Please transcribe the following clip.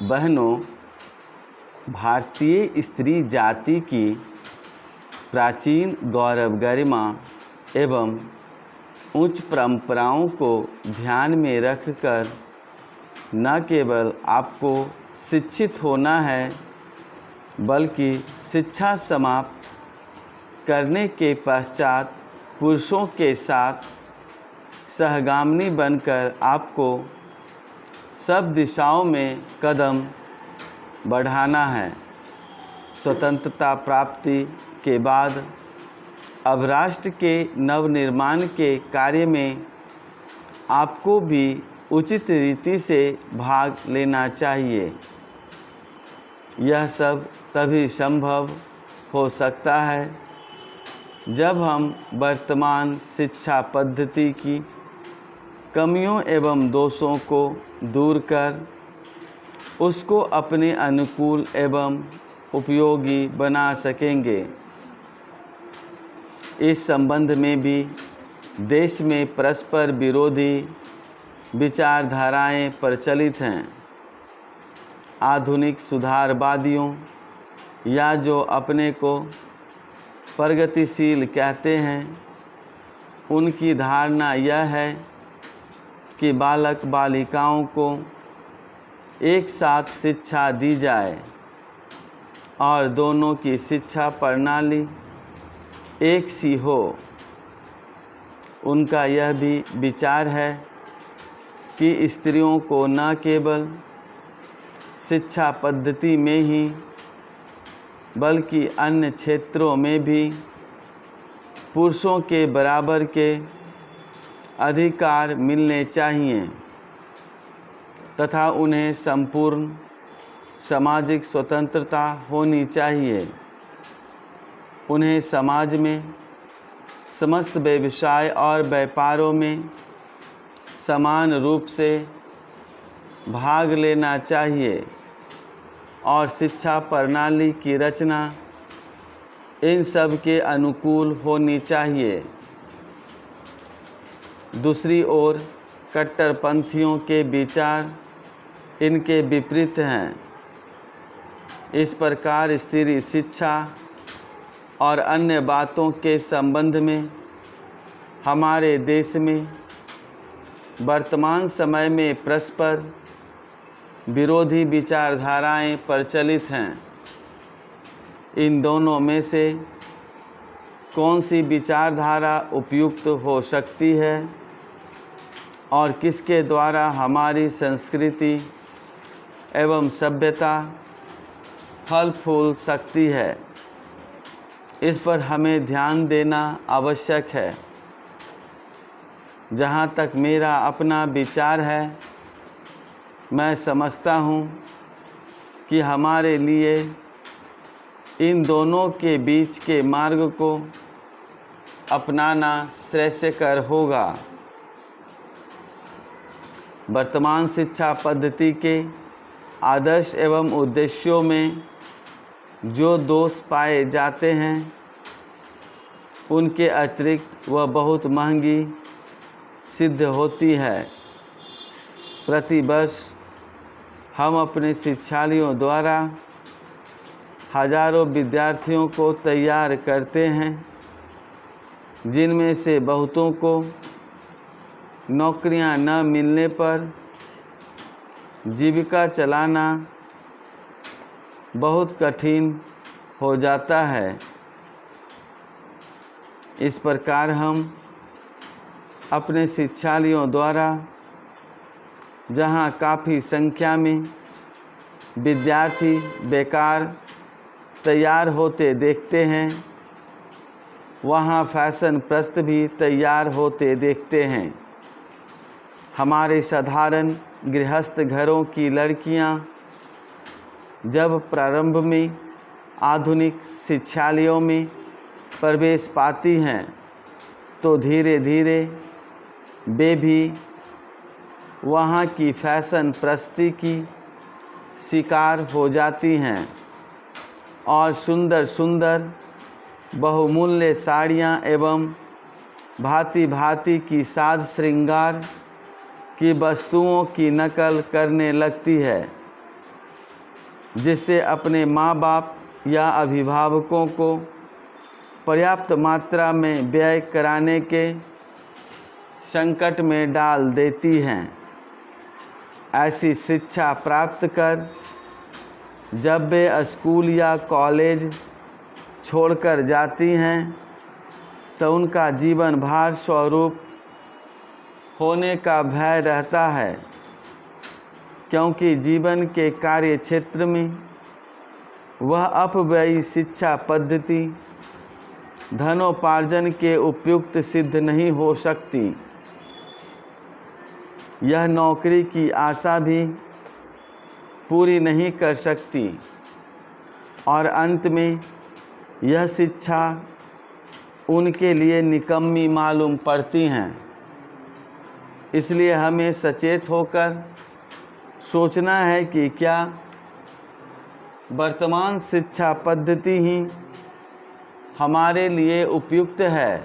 बहनों, भारतीय स्त्री जाति की प्राचीन गौरव गरिमा एवं उच्च परंपराओं को ध्यान में रखकर न केवल आपको शिक्षित होना है, बल्कि शिक्षा समाप्त करने के पश्चात पुरुषों के साथ सहगामिनी बनकर आपको सब दिशाओं में कदम बढ़ाना है। स्वतंत्रता प्राप्ति के बाद अब राष्ट्र के नवनिर्माण के कार्य में आपको भी उचित रीति से भाग लेना चाहिए। यह सब तभी संभव हो सकता है जब हम वर्तमान शिक्षा पद्धति की कमियों एवं दोषों को दूर कर उसको अपने अनुकूल एवं उपयोगी बना सकेंगे। इस संबंध में भी देश में परस्पर विरोधी विचारधाराएं प्रचलित हैं। आधुनिक सुधारवादियों या जो अपने को प्रगतिशील कहते हैं, उनकी धारणा यह है कि बालक बालिकाओं को एक साथ शिक्षा दी जाए और दोनों की शिक्षा प्रणाली एक सी हो। उनका यह भी विचार है कि स्त्रियों को न केवल शिक्षा पद्धति में ही बल्कि अन्य क्षेत्रों में भी पुरुषों के बराबर के अधिकार मिलने चाहिए तथा उन्हें संपूर्ण सामाजिक स्वतंत्रता होनी चाहिए। उन्हें समाज में समस्त व्यवसाय और व्यापारों में समान रूप से भाग लेना चाहिए और शिक्षा प्रणाली की रचना इन सब के अनुकूल होनी चाहिए। दूसरी ओर कट्टरपंथियों के विचार इनके विपरीत हैं। इस प्रकार स्त्री शिक्षा और अन्य बातों के संबंध में हमारे देश में वर्तमान समय में परस्पर विरोधी विचारधाराएं प्रचलित हैं। इन दोनों में से कौन सी विचारधारा उपयुक्त हो सकती है और किसके द्वारा हमारी संस्कृति एवं सभ्यता फल फूल सकती है, इस पर हमें ध्यान देना आवश्यक है। जहाँ तक मेरा अपना विचार है, मैं समझता हूँ कि हमारे लिए इन दोनों के बीच के मार्ग को अपनाना श्रेयस्कर होगा। वर्तमान शिक्षा पद्धति के आदर्श एवं उद्देश्यों में जो दोष पाए जाते हैं, उनके अतिरिक्त वह बहुत महंगी सिद्ध होती है। प्रतिवर्ष हम अपने शिक्षालयों द्वारा हजारों विद्यार्थियों को तैयार करते हैं, जिनमें से बहुतों को नौकरियां न मिलने पर जीविका चलाना बहुत कठिन हो जाता है। इस प्रकार हम अपने शिक्षालयों द्वारा जहाँ काफ़ी संख्या में विद्यार्थी बेकार तैयार होते देखते हैं, वहाँ फैशन प्रस्त भी तैयार होते देखते हैं। हमारे साधारण गृहस्थ घरों की लड़कियाँ जब प्रारंभ में आधुनिक शिक्षालयों में प्रवेश पाती हैं, तो धीरे धीरे वे भी वहाँ की फैशन प्रस्ती की शिकार हो जाती हैं और सुंदर सुंदर बहुमूल्य साड़ियाँ एवं भांति भांति की साज श्रृंगार की वस्तुओं की नकल करने लगती है। जिससे अपने माँ बाप या अभिभावकों को पर्याप्त मात्रा में व्यय कराने के संकट में डाल देती हैं। ऐसी शिक्षा प्राप्त कर जब वे स्कूल या कॉलेज छोड़कर जाती हैं तो उनका जीवन भार स्वरूप होने का भय रहता है, क्योंकि जीवन के कार्य क्षेत्र में वह अपव्ययी शिक्षा पद्धति धनोपार्जन के उपयुक्त सिद्ध नहीं हो सकती। यह नौकरी की आशा भी पूरी नहीं कर सकती और अंत में यह शिक्षा उनके लिए निकम्मी मालूम पड़ती हैं। इसलिए हमें सचेत होकर सोचना है कि क्या वर्तमान शिक्षा पद्धति ही हमारे लिए उपयुक्त है